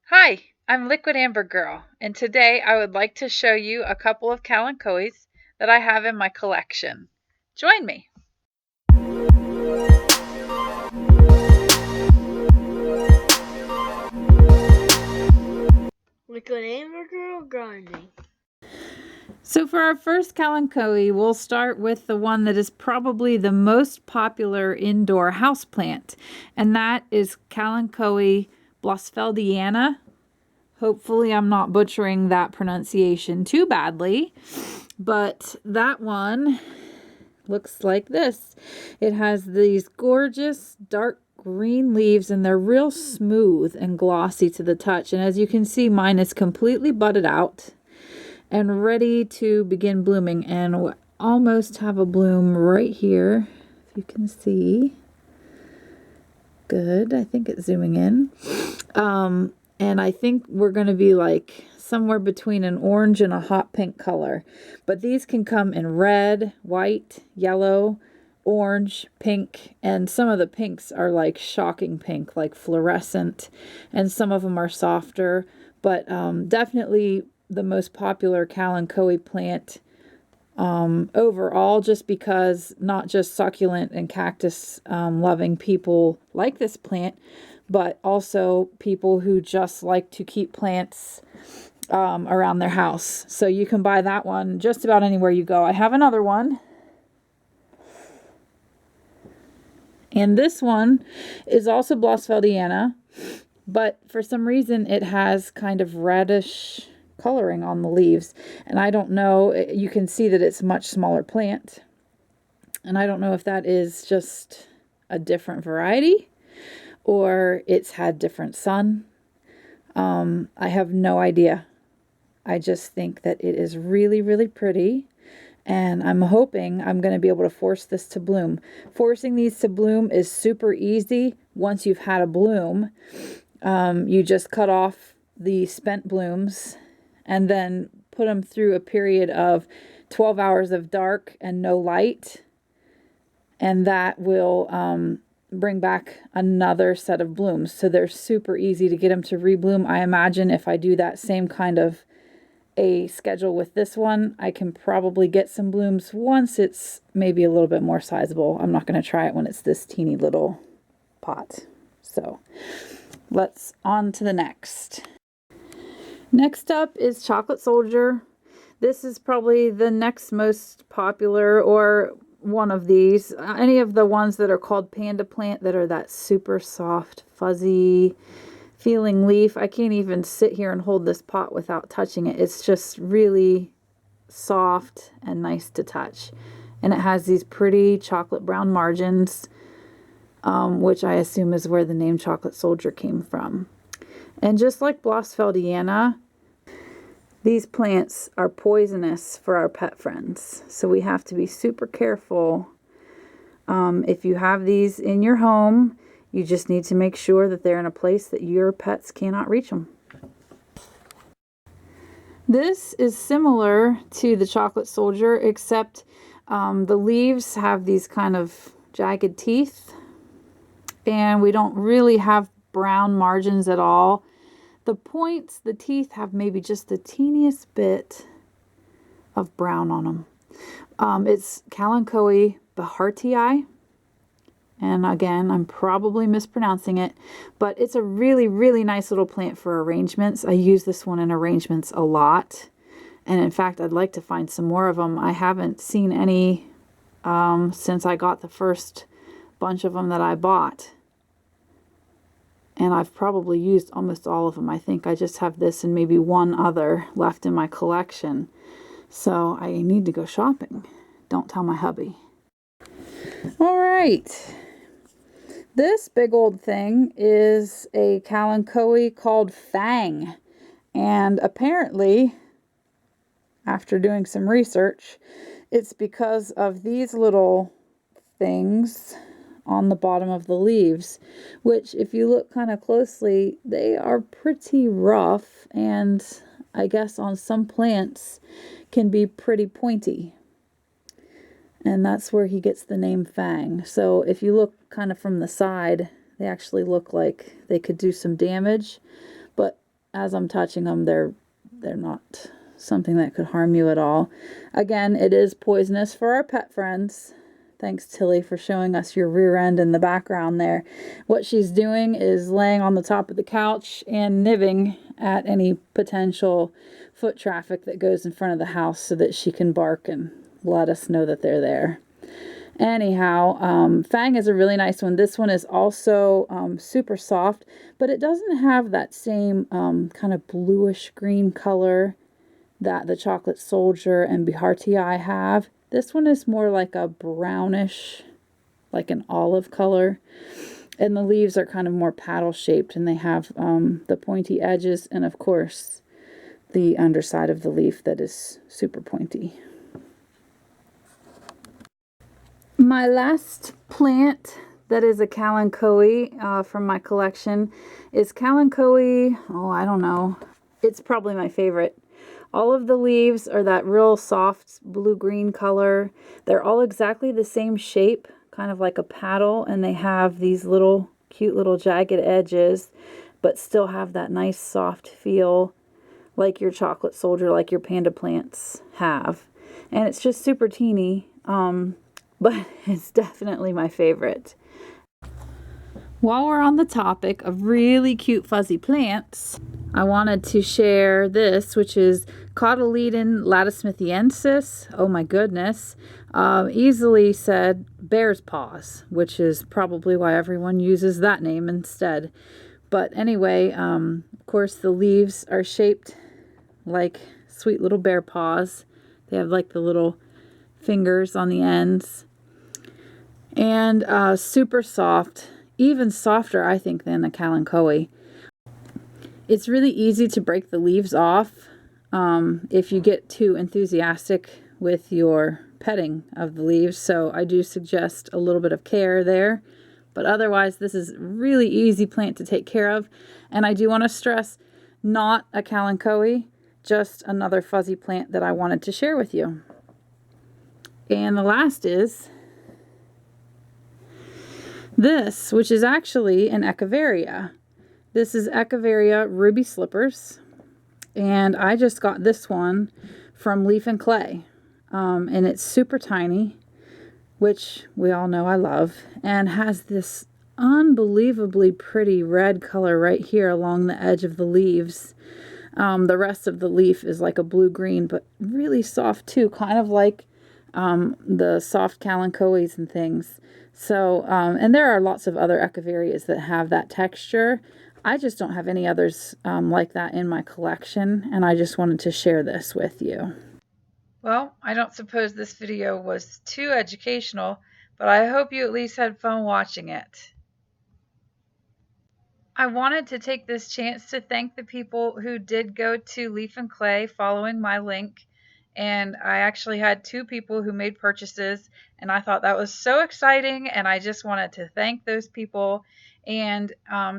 Hi, I'm Liquid Amber Girl, and today I would like to show you a couple of kalanchoes that I have in my collection. Join me. Liquid Amber Girl Gardening. So for our first kalanchoe, we'll start with the one that is probably the most popular indoor houseplant, and that is Kalanchoe blossfeldiana. Hopefully I'm not butchering that pronunciation too badly, but that one looks like this. It has these gorgeous dark green leaves and they're real smooth and glossy to the touch. And as you can see, mine is completely budded out and ready to begin blooming, and we almost have a bloom right here, if you can see. Good. I think it's zooming in. And I think we're going to be like somewhere between an orange and a hot pink color. But these can come in red, white, yellow, orange, pink, and some of the pinks are like shocking pink, like fluorescent, and some of them are softer. But definitely the most popular kalanchoe plant overall, just because not just succulent and cactus loving people like this plant, but also people who just like to keep plants around their house. So you can buy that one just about anywhere you go. I have another one. And this one is also blossfeldiana, but for some reason it has kind of reddish coloring on the leaves. And I don't know, you can see that it's a much smaller plant. And I don't know if that is just a different variety or it's had different sun. I have no idea. I just think that it is really, really pretty. And I'm hoping I'm going to be able to force this to bloom. Forcing these to bloom is super easy once you've had a bloom. You just cut off the spent blooms and then put them through a period of 12 hours of dark and no light. And that will bring back another set of blooms. So they're super easy to get them to rebloom. I imagine if I do that same kind of a schedule with this one, I can probably get some blooms once it's maybe a little bit more sizable. I'm not going to try it when it's this teeny little pot. So let's on to the next. Next up is Chocolate Soldier. This is probably the next most popular, or one of these. Any of the ones that are called panda plant that are that super soft, fuzzy feeling leaf. I can't even sit here and hold this pot without touching it. It's just really soft and nice to touch. And it has these pretty chocolate brown margins, which I assume is where the name Chocolate Soldier came from. And just like blossfeldiana, these plants are poisonous for our pet friends. So we have to be super careful. If you have these in your home, you just need to make sure that they're in a place that your pets cannot reach them. This is similar to the Chocolate Soldier, except the leaves have these kind of jagged teeth, and we don't really have brown margins at all. The points, the teeth have maybe just the teeniest bit of brown on them. It's Kalanchoe behartii. And again, I'm probably mispronouncing it, but it's a really, really nice little plant for arrangements. I use this one in arrangements a lot. And in fact, I'd like to find some more of them. I haven't seen any since I got the first bunch of them that I bought. And I've probably used almost all of them. I think I just have this and maybe one other left in my collection. So I need to go shopping. Don't tell my hubby. All right. This big old thing is a kalanchoe called Fang. And apparently, after doing some research, it's because of these little things on the bottom of the leaves, which if you look kind of closely, they are pretty rough, and I guess on some plants can be pretty pointy. And that's where he gets the name Fang. So if you look kind of from the side, they actually look like they could do some damage. But as I'm touching them, they're not something that could harm you at all. Again, it is poisonous for our pet friends. Thanks, Tilly, for showing us your rear end in the background there. What she's doing is laying on the top of the couch and nibbing at any potential foot traffic that goes in front of the house so that she can bark and let us know that they're there. Anyhow, Fang is a really nice one. This one is also super soft, but it doesn't have that same kind of bluish green color that the Chocolate Soldier and Bharti have. This one is more like a brownish, like an olive color. And the leaves are kind of more paddle shaped, and they have the pointy edges, and of course the underside of the leaf that is super pointy. My last plant that is a Kalanchoe from my collection is Kalanchoe, I don't know. It's probably my favorite. All of the leaves are that real soft blue-green color. They're all exactly the same shape, kind of like a paddle, and they have these little cute little jagged edges, but still have that nice soft feel like your Chocolate Soldier, like your panda plants have. And it's just super teeny, but it's definitely my favorite. While we're on the topic of really cute fuzzy plants, I wanted to share this, which is Cotyledon lattimanthiensis. Oh my goodness. Easily said bear's paws, which is probably why everyone uses that name instead. But anyway, of course the leaves are shaped like sweet little bear paws. They have like the little fingers on the ends. And super soft. Even softer, I think, than a Kalanchoe. It's really easy to break the leaves off if you get too enthusiastic with your petting of the leaves. So I do suggest a little bit of care there. But otherwise, this is a really easy plant to take care of. And I do want to stress, not a Kalanchoe, just another fuzzy plant that I wanted to share with you. And the last is this, which is actually an Echeveria. This is Echeveria Ruby Slippers, and I just got this one from Leaf and Clay, and it's super tiny, which we all know I love, and has this unbelievably pretty red color right here along the edge of the leaves. The rest of the leaf is like a blue-green, but really soft too, kind of like the soft Kalanchoes and things. So, and there are lots of other Echeverias that have that texture. I just don't have any others like that in my collection, and I just wanted to share this with you. Well, I don't suppose this video was too educational, but I hope you at least had fun watching it. I wanted to take this chance to thank the people who did go to Leaf and Clay following my link. And I actually had 2 people who made purchases, and I thought that was so exciting, and I just wanted to thank those people. And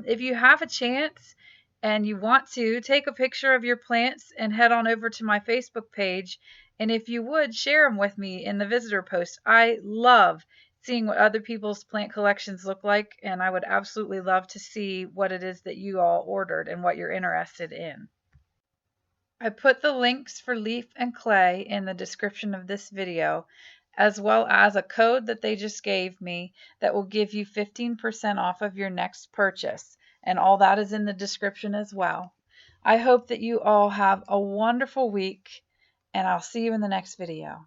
if you have a chance and you want to, take a picture of your plants and head on over to my Facebook page. And if you would, share them with me in the visitor post. I love seeing what other people's plant collections look like, and I would absolutely love to see what it is that you all ordered and what you're interested in. I put the links for Leaf and Clay in the description of this video, as well as a code that they just gave me that will give you 15% off of your next purchase, and all that is in the description as well. I hope that you all have a wonderful week, and I'll see you in the next video.